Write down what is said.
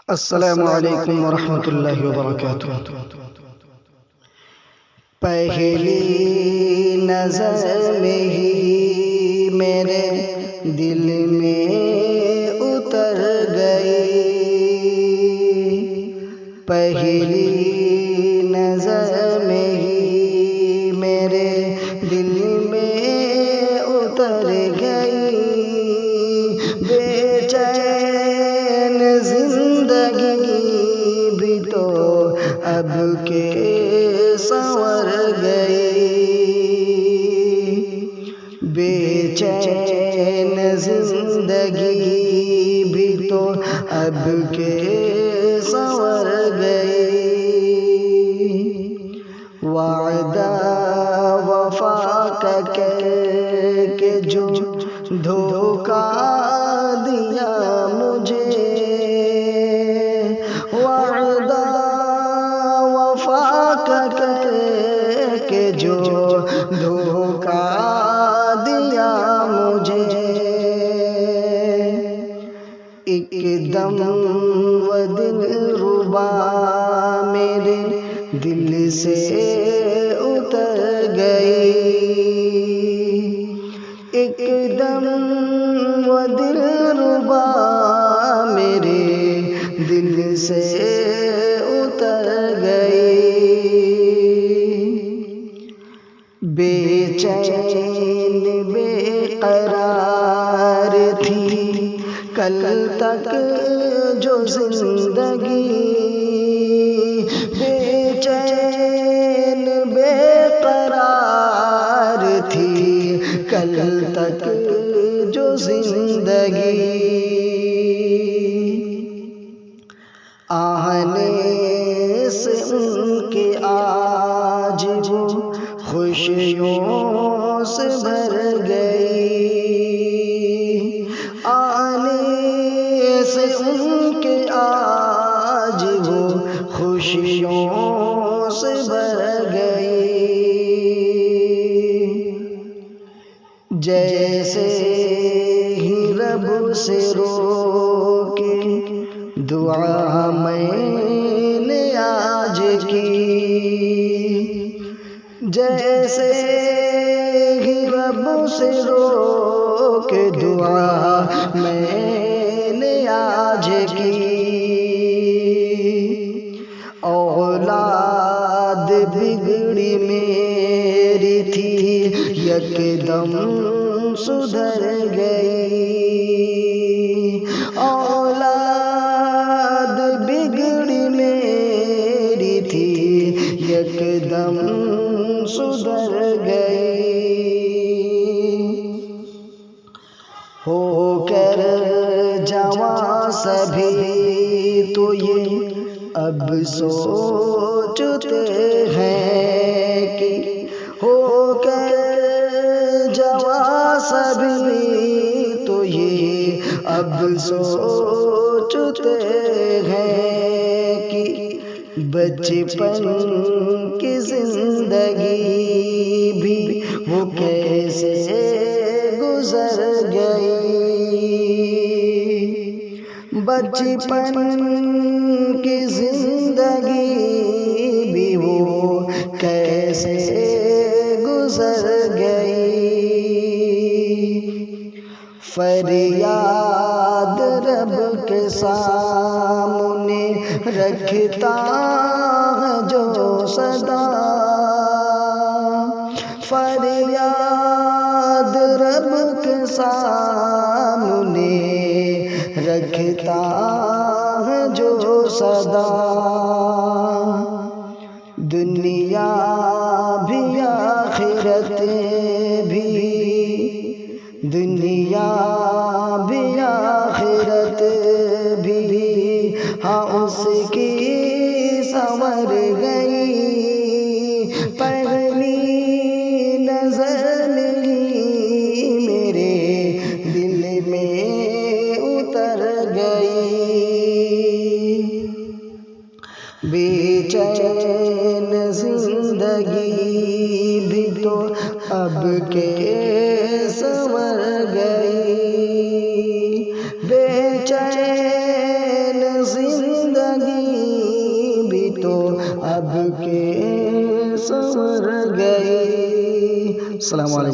السلام علیکم ورحمۃ اللہ وبرکاتہ۔ پہلی نظر میں ہی میرے دل میں اتر گئی، پہلی نظر میں ہی میرے دل میں اتر گئی، بے چین زندگی بھی تو اب کے سنور گئی، بے چین زندگی بھی تو اب کے سنور گئی، وعدہ وفا کا کر کے جو دھوکا دیا مجھے، وعدہ وفا کا کر کے جو دھوکا دیا مجھے، ایک دم و دل ربا میرے دل سے اتر گئی، ایک دم و دل ربا میرے دل سے اتر گئی، بے چین بے قرار تھی کل تک جو زندگی، بے چین بے قرار تھی کل تک جو زندگی، آنے سے ان کے آج وہ خوشیوں سے بھر گئی، آنے سے ان کے آج وہ خوشیوں سے بھر گئی، جیسے ہی رب سے رو کے دعا میں نے آج کی، جیسے ہی رب سے رو کے دعا میں نے آج کی، اولاد بگڑی میری تھی یکدم سدھر گئی، اولاد بگڑی میری تھی یکدم سدھر گئی، ہو کر جوان سبھی تو یہ اب سوچتے ہیں کہ ہو کر جوان سبھی تو یہ اب سوچتے ہیں کہ بچپن کی زندگی بھی وہ کیسے گزر گئی، بچپن کی زندگی بھی وہ کیسے گزر گئی، فریاد رب کے سامنے رکھتا ہے جو صدا، فریاد رب کے سامنے رکھتا ہے جو صدا، دنیا بھی آخرت بھی، دنیا بھی آخرت بھی ہاں اس کی سنور گئی، پہلی نظر میں میرے دل میں اتر گئی، بے چین زندگی بھی تو اب کے سنور گئی، بے چین زندگی اب کے سنور گئے. السلام علیکم.